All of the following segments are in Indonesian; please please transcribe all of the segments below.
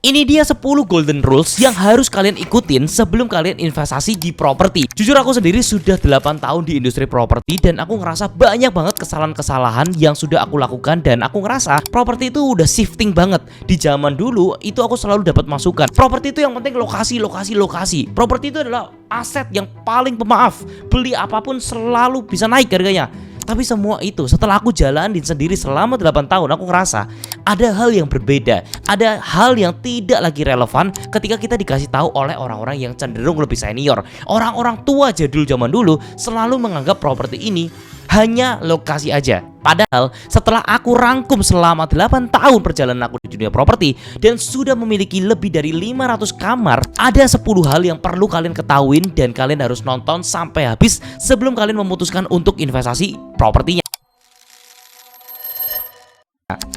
Ini dia 10 golden rules yang harus kalian ikutin sebelum kalian investasi di properti. Jujur aku sendiri sudah 8 tahun di industri properti dan aku ngerasa banyak banget kesalahan-kesalahan yang sudah aku lakukan. Dan aku ngerasa properti itu udah shifting banget. Di zaman dulu itu aku selalu dapat masukan, properti itu yang penting lokasi, lokasi, lokasi. Properti itu adalah aset yang paling pemaaf, beli apapun selalu bisa naik harganya. Tapi semua itu setelah aku jalanin sendiri selama 8 tahun, aku ngerasa ada hal yang berbeda. Ada hal yang tidak lagi relevan ketika kita dikasih tahu oleh orang-orang yang cenderung lebih senior. Orang-orang tua jadul zaman dulu selalu menganggap properti ini hanya lokasi aja. Padahal setelah aku rangkum selama 8 tahun perjalanan aku di dunia properti dan sudah memiliki lebih dari 500 kamar, ada 10 hal yang perlu kalian ketahuin dan kalian harus nonton sampai habis sebelum kalian memutuskan untuk investasi propertinya.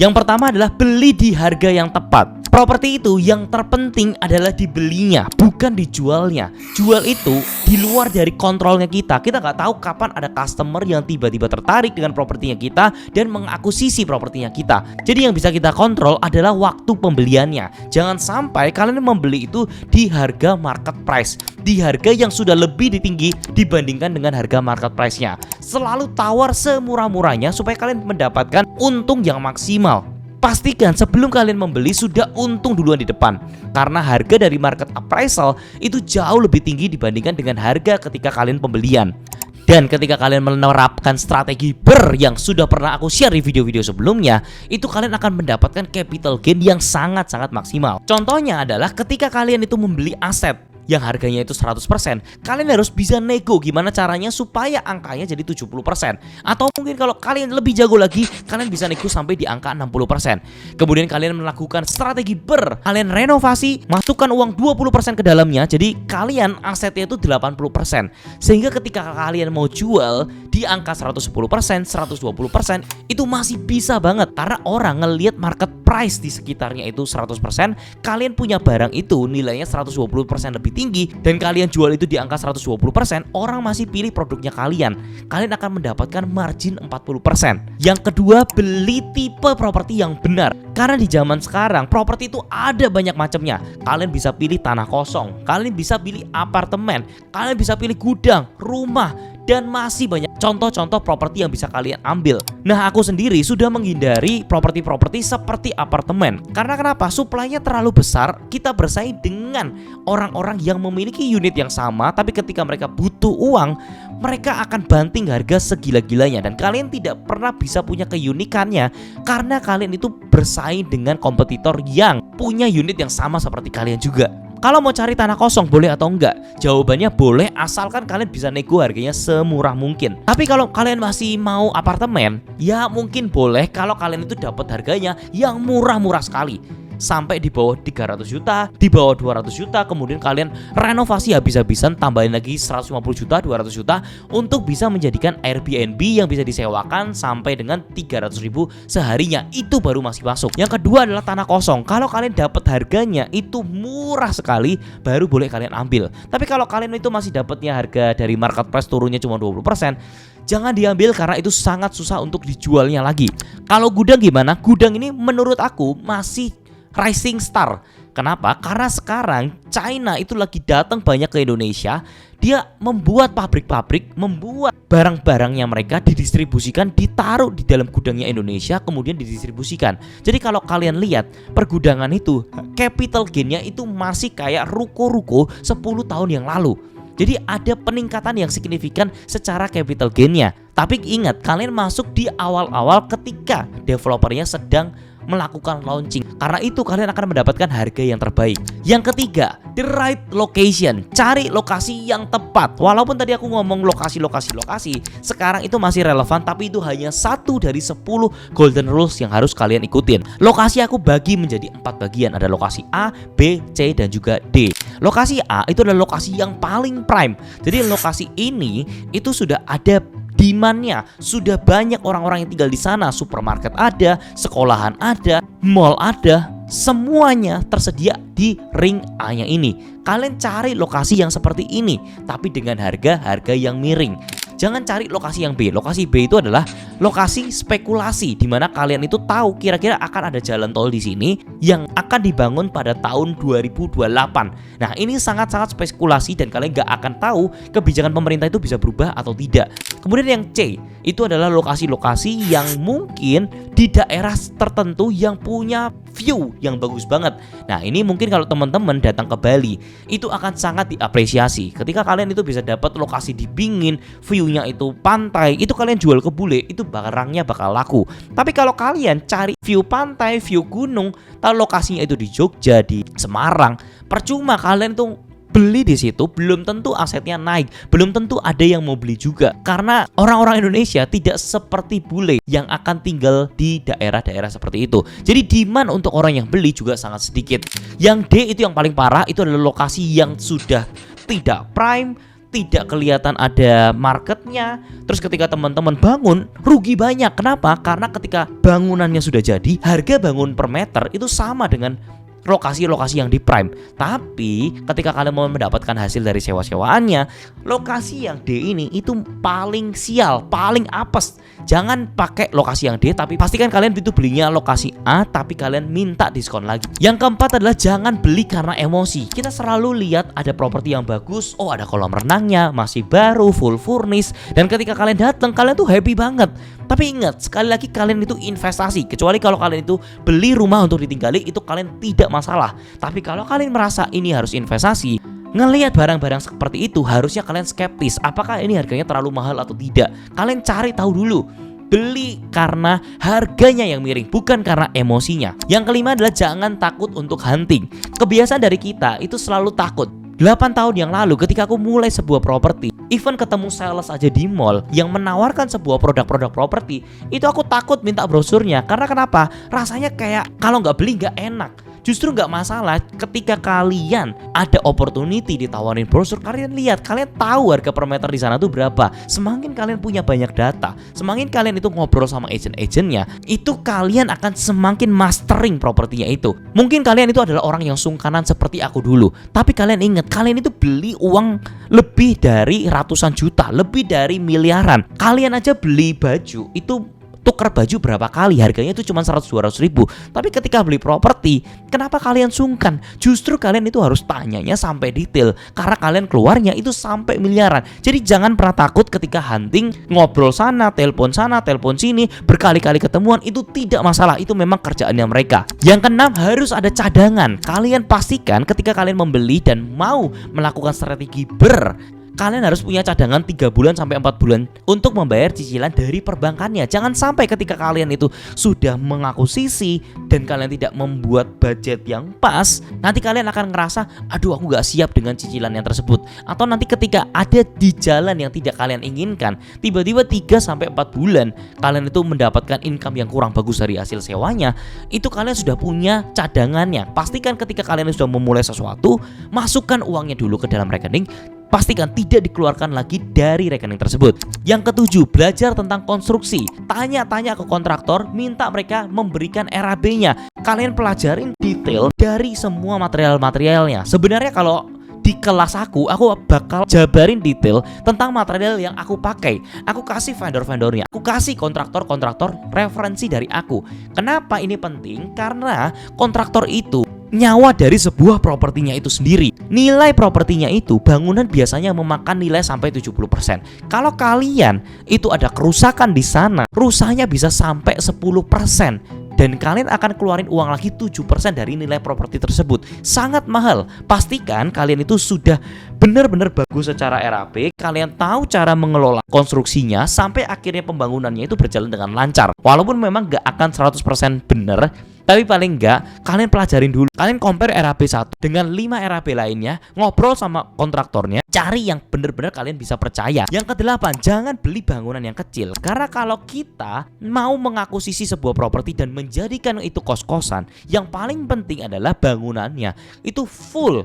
Yang pertama adalah beli di harga yang tepat. Properti itu yang terpenting adalah dibelinya, bukan dijualnya. Jual itu di luar dari kontrolnya kita. Kita nggak tahu kapan ada customer yang tiba-tiba tertarik dengan propertinya kita dan mengakuisisi propertinya kita. Jadi yang bisa kita kontrol adalah waktu pembeliannya. Jangan sampai kalian membeli itu di harga market price, di harga yang sudah lebih tinggi dibandingkan dengan harga market price-nya. Selalu tawar semurah-murahnya supaya kalian mendapatkan untung yang maksimal. Pastikan sebelum kalian membeli sudah untung duluan di depan, karena harga dari market appraisal itu jauh lebih tinggi dibandingkan dengan harga ketika kalian pembelian. Dan ketika kalian menerapkan strategi BER yang sudah pernah aku share di video-video sebelumnya, itu kalian akan mendapatkan capital gain yang sangat-sangat maksimal. Contohnya adalah ketika kalian itu membeli aset yang harganya itu 100%, kalian harus bisa nego gimana caranya supaya angkanya jadi 70%. Atau mungkin kalau kalian lebih jago lagi, kalian bisa nego sampai di angka 60%. Kemudian kalian melakukan strategi BER, kalian renovasi, masukkan uang 20% ke dalamnya, jadi kalian asetnya itu 80%. Sehingga ketika kalian mau jual di angka 110%, 120%, itu masih bisa banget karena orang ngelihat market price di sekitarnya itu 100%, kalian punya barang itu nilainya 120% lebih tinggi dan kalian jual itu di angka 120%, orang masih pilih produknya kalian. Kalian akan mendapatkan margin 40%. Yang kedua, beli tipe properti yang benar. Karena di zaman sekarang properti itu ada banyak macamnya. Kalian bisa pilih tanah kosong, kalian bisa pilih apartemen, kalian bisa pilih gudang, rumah, dan masih banyak contoh-contoh properti yang bisa kalian ambil. Nah, aku sendiri sudah menghindari properti-properti seperti apartemen. Karena kenapa? Supply-nya terlalu besar, kita bersaing dengan orang-orang yang memiliki unit yang sama, tapi ketika mereka butuh uang, mereka akan banting harga segila-gilanya. Dan kalian tidak pernah bisa punya keunikannya karena kalian itu bersaing dengan kompetitor yang punya unit yang sama seperti kalian juga. Kalau mau cari tanah kosong boleh atau enggak? Jawabannya boleh, asalkan kalian bisa nego harganya semurah mungkin. Tapi kalau kalian masih mau apartemen, ya mungkin boleh kalau kalian itu dapat harganya yang murah-murah sekali. Sampai di bawah 300 juta, di bawah 200 juta, kemudian kalian renovasi habis-habisan, tambahin lagi 150 juta, 200 juta untuk bisa menjadikan Airbnb yang bisa disewakan sampai dengan 300 ribu seharinya. Itu baru masih masuk. Yang kedua adalah tanah kosong. Kalau kalian dapat harganya itu murah sekali, baru boleh kalian ambil. Tapi kalau kalian itu masih dapatnya harga dari market price turunnya cuma 20%, jangan diambil karena itu sangat susah untuk dijualnya lagi. Kalau gudang gimana? Gudang ini menurut aku masih rising star. Kenapa? Karena sekarang China itu lagi datang banyak ke Indonesia. Dia membuat pabrik-pabrik, membuat barang-barangnya mereka didistribusikan, ditaruh di dalam gudangnya Indonesia, kemudian didistribusikan. Jadi kalau kalian lihat pergudangan itu, capital gainnya itu masih kayak ruko-ruko 10 tahun yang lalu. Jadi ada peningkatan yang signifikan secara capital gainnya. Tapi ingat, kalian masuk di awal-awal ketika developernya sedang melakukan launching. Karena itu kalian akan mendapatkan harga yang terbaik. Yang ketiga, the right location. Cari lokasi yang tepat. Walaupun tadi aku ngomong lokasi, sekarang itu masih relevan, tapi itu hanya satu dari 10 golden rules yang harus kalian ikutin. Lokasi aku bagi menjadi 4 bagian. Ada lokasi A, B, C, dan juga D. Lokasi A itu adalah lokasi yang paling prime. Jadi lokasi ini itu sudah ada demand-nya, sudah banyak orang-orang yang tinggal di sana, supermarket ada, sekolahan ada, mall ada, semuanya tersedia di ring A-nya ini. Kalian cari lokasi yang seperti ini, tapi dengan harga yang miring. jangan cari lokasi yang B. Lokasi B itu adalah lokasi spekulasi, di mana kalian itu tahu kira-kira akan ada jalan tol di sini yang akan dibangun pada tahun 2028. Nah, ini sangat-sangat spekulasi dan kalian nggak akan tahu kebijakan pemerintah itu bisa berubah atau tidak. Kemudian yang C itu adalah lokasi-lokasi yang mungkin di daerah tertentu yang punya view yang bagus banget. Nah, ini mungkin kalau teman-teman datang ke Bali itu akan sangat diapresiasi. Ketika kalian itu bisa dapat lokasi di pingin, view-nya itu pantai, itu kalian jual ke bule, itu barangnya bakal laku. Tapi kalau kalian cari view pantai, view gunung, tahu lokasinya itu di Jogja, di Semarang, percuma kalian tuh beli di situ, belum tentu asetnya naik, belum tentu ada yang mau beli juga. Karena orang-orang Indonesia tidak seperti bule yang akan tinggal di daerah-daerah seperti itu. Jadi demand untuk orang yang beli juga sangat sedikit. Yang D itu yang paling parah, itu adalah lokasi yang sudah tidak prime, tidak kelihatan ada marketnya. Terus ketika teman-teman bangun, rugi banyak. Kenapa? Karena ketika bangunannya sudah jadi, harga bangun per meter itu sama dengan lokasi-lokasi yang di prime. Tapi ketika kalian mau mendapatkan hasil dari sewa-sewaannya, lokasi yang D ini itu paling sial, paling apes. Jangan pakai lokasi yang D, tapi pastikan kalian itu belinya lokasi A, tapi kalian minta diskon lagi. Yang keempat adalah jangan beli karena emosi. Kita selalu lihat ada properti yang bagus, oh ada kolam renangnya, masih baru, full furnish, dan ketika kalian datang, kalian tuh happy banget. Tapi ingat, sekali lagi kalian itu investasi. Kecuali kalau kalian itu beli rumah untuk ditinggali, itu kalian tidak masalah. Tapi kalau kalian merasa ini harus investasi, ngelihat barang-barang seperti itu, harusnya kalian skeptis. Apakah ini harganya terlalu mahal atau tidak? Kalian cari tahu dulu. Beli karena harganya yang miring, bukan karena emosinya. Yang kelima adalah jangan takut untuk hunting. Kebiasaan dari kita itu selalu takut. 8 tahun yang lalu ketika aku mulai sebuah properti, even ketemu sales aja di mall yang menawarkan sebuah produk-produk properti, itu aku takut minta brosurnya. Karena kenapa? Rasanya kayak kalau nggak beli nggak enak. Justru nggak masalah ketika kalian ada opportunity ditawarin brosur, kalian lihat, kalian tahu harga per meter di sana tuh berapa. Semakin kalian punya banyak data, semakin kalian itu ngobrol sama agent-agentnya, itu kalian akan semakin mastering propertinya itu. Mungkin kalian itu adalah orang yang sungkanan seperti aku dulu, tapi kalian ingat, kalian itu beli uang lebih dari ratusan juta, lebih dari miliaran. Kalian aja beli baju itu tukar baju berapa kali, harganya itu cuma 100-200 ribu. Tapi ketika beli properti, kenapa kalian sungkan? Justru kalian itu harus tanyanya sampai detail, karena kalian keluarnya itu sampai miliaran. Jadi jangan pernah takut ketika hunting, ngobrol sana, telepon sini, berkali-kali ketemuan, itu tidak masalah. Itu memang kerjaannya mereka. Yang keenam, harus ada cadangan. Kalian pastikan ketika kalian membeli dan mau melakukan strategi kalian harus punya cadangan 3 bulan sampai 4 bulan untuk membayar cicilan dari perbankannya. Jangan sampai ketika kalian itu sudah mengakuisisi dan kalian tidak membuat budget yang pas, nanti kalian akan ngerasa, aduh aku gak siap dengan cicilan yang tersebut. Atau nanti ketika ada di jalan yang tidak kalian inginkan, tiba-tiba 3 sampai 4 bulan kalian itu mendapatkan income yang kurang bagus dari hasil sewanya, itu kalian sudah punya cadangannya. Pastikan ketika kalian sudah memulai sesuatu, masukkan uangnya dulu ke dalam rekening. Pastikan tidak dikeluarkan lagi dari rekening tersebut. Yang ketujuh, belajar tentang konstruksi. Tanya-tanya ke kontraktor, minta mereka memberikan RAB-nya. Kalian pelajarin detail dari semua material-materialnya. Sebenarnya kalau di kelas aku bakal jabarin detail tentang material yang aku pakai. Aku kasih vendor-vendornya, aku kasih kontraktor-kontraktor referensi dari aku. Kenapa ini penting? Karena kontraktor itu nyawa dari sebuah propertinya itu sendiri. Nilai propertinya itu, bangunan biasanya memakan nilai sampai 70%. Kalau kalian itu ada kerusakan di sana, rusaknya bisa sampai 10%. Dan kalian akan keluarin uang lagi 7% dari nilai properti tersebut. Sangat mahal. Pastikan kalian itu sudah benar-benar bagus secara RAP. Kalian tahu cara mengelola konstruksinya sampai akhirnya pembangunannya itu berjalan dengan lancar. Walaupun memang gak akan 100% benar, tapi paling enggak kalian pelajarin dulu. Kalian compare RAP 1 dengan 5 RAP lainnya, ngobrol sama kontraktornya, cari yang benar-benar kalian bisa percaya. Yang kedelapan, jangan beli bangunan yang kecil. Karena kalau kita mau mengakuisisi sebuah properti dan menjadikan itu kos-kosan, yang paling penting adalah bangunannya itu full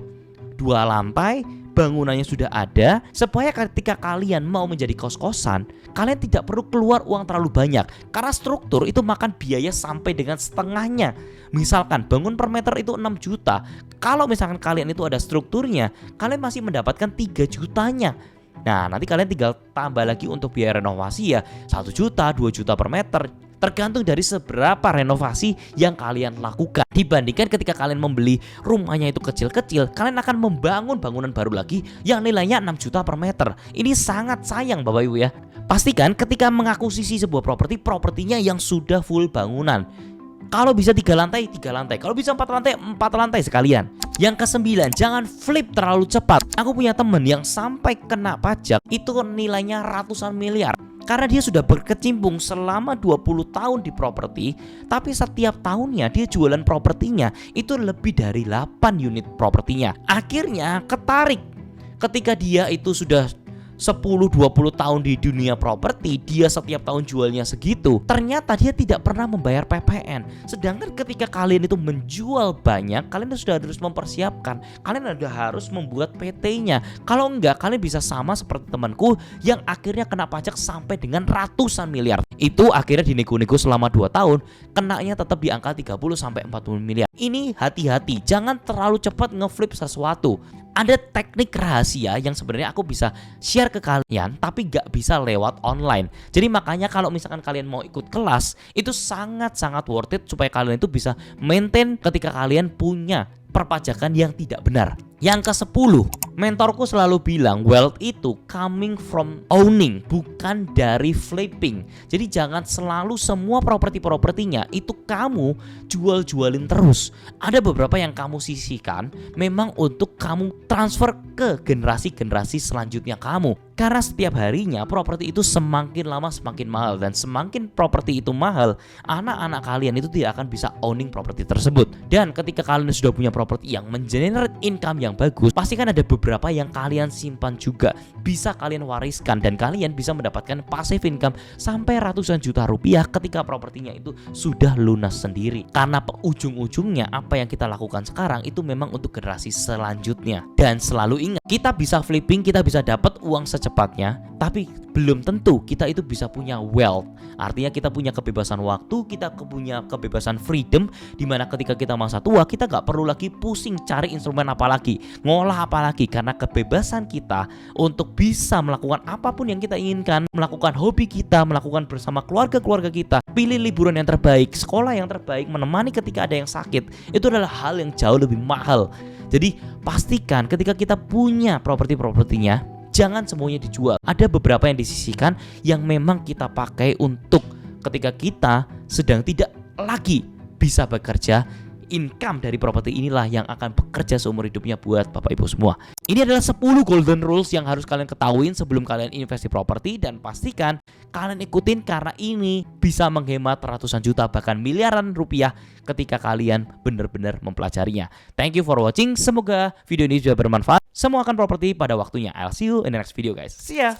2 lantai, bangunannya sudah ada, supaya ketika kalian mau menjadi kos-kosan, kalian tidak perlu keluar uang terlalu banyak. Karena struktur itu makan biaya sampai dengan setengahnya. Misalkan bangun per meter itu 6 juta. Kalau misalkan kalian itu ada strukturnya, kalian masih mendapatkan 3 jutanya. Nah, nanti kalian tinggal tambah lagi untuk biaya renovasi ya 1 juta, 2 juta per meter. Tergantung dari seberapa renovasi yang kalian lakukan. Dibandingkan ketika kalian membeli rumahnya itu kecil-kecil, kalian akan membangun bangunan baru lagi yang nilainya 6 juta per meter. Ini sangat sayang Bapak Ibu ya. Pastikan ketika mengakuisisi sebuah properti, propertinya yang sudah full bangunan. Kalau bisa 3 lantai, 3 lantai. Kalau bisa 4 lantai, 4 lantai sekalian. Yang ke-9, jangan flip terlalu cepat. Aku punya temen yang sampai kena pajak itu nilainya ratusan miliar. Karena dia sudah berkecimpung selama 20 tahun di properti, tapi setiap tahunnya dia jualan propertinya itu lebih dari 8 unit propertinya. Akhirnya ketarik ketika dia itu sudah 10-20 tahun di dunia properti, dia setiap tahun jualnya segitu. Ternyata dia tidak pernah membayar PPN. Sedangkan ketika kalian itu menjual banyak, kalian sudah harus mempersiapkan. Kalian sudah harus membuat PT-nya. Kalau enggak, kalian bisa sama seperti temanku yang akhirnya kena pajak sampai dengan ratusan miliar. Itu akhirnya dinego-nego selama 2 tahun, kenanya tetap di angka 30-40 miliar. Ini hati-hati, jangan terlalu cepat ngeflip sesuatu. Ada teknik rahasia yang sebenarnya aku bisa share ke kalian, tapi gak bisa lewat online. Jadi makanya kalau misalkan kalian mau ikut kelas, itu sangat-sangat worth it supaya kalian itu bisa maintain ketika kalian punya perpajakan yang tidak benar. Yang ke-10, mentorku selalu bilang wealth itu coming from owning, bukan dari flipping. Jadi jangan selalu semua properti-propertinya itu kamu jual-jualin terus. Ada beberapa yang kamu sisihkan memang untuk kamu transfer ke generasi-generasi selanjutnya kamu. Karena setiap harinya properti itu semakin lama semakin mahal, dan semakin properti itu mahal, anak-anak kalian itu tidak akan bisa owning properti tersebut. Dan ketika kalian sudah punya properti yang mengenerate income yang bagus, pasti kan ada beberapa yang kalian simpan juga, bisa kalian wariskan, dan kalian bisa mendapatkan passive income sampai ratusan juta rupiah ketika propertinya itu sudah lunas sendiri. Karena ujung-ujungnya apa yang kita lakukan sekarang itu memang untuk generasi selanjutnya. Dan selalu ingat, kita bisa flipping, kita bisa dapat uang secepatnya, tapi belum tentu kita itu bisa punya wealth. Artinya kita punya kebebasan waktu, kita punya kebebasan freedom, dimana ketika kita masa tua kita gak perlu lagi pusing cari instrumen apa lagi, ngolah apa lagi, karena kebebasan kita untuk bisa melakukan apapun yang kita inginkan, melakukan hobi kita, melakukan bersama keluarga-keluarga kita, pilih liburan yang terbaik, sekolah yang terbaik, menemani ketika ada yang sakit, itu adalah hal yang jauh lebih mahal. Jadi pastikan ketika kita punya properti-propertinya, jangan semuanya dijual. Ada beberapa yang disisihkan yang memang kita pakai untuk ketika kita sedang tidak lagi bisa bekerja. Income dari properti inilah yang akan bekerja seumur hidupnya buat Bapak Ibu semua. Ini adalah 10 golden rules yang harus kalian ketahui sebelum kalian invest di properti, dan pastikan kalian ikutin karena ini bisa menghemat ratusan juta bahkan miliaran rupiah ketika kalian benar-benar mempelajarinya. Thank you for watching. Semoga video ini juga bermanfaat. Semua akan properti pada waktunya. I'll see you in the next video guys. See ya.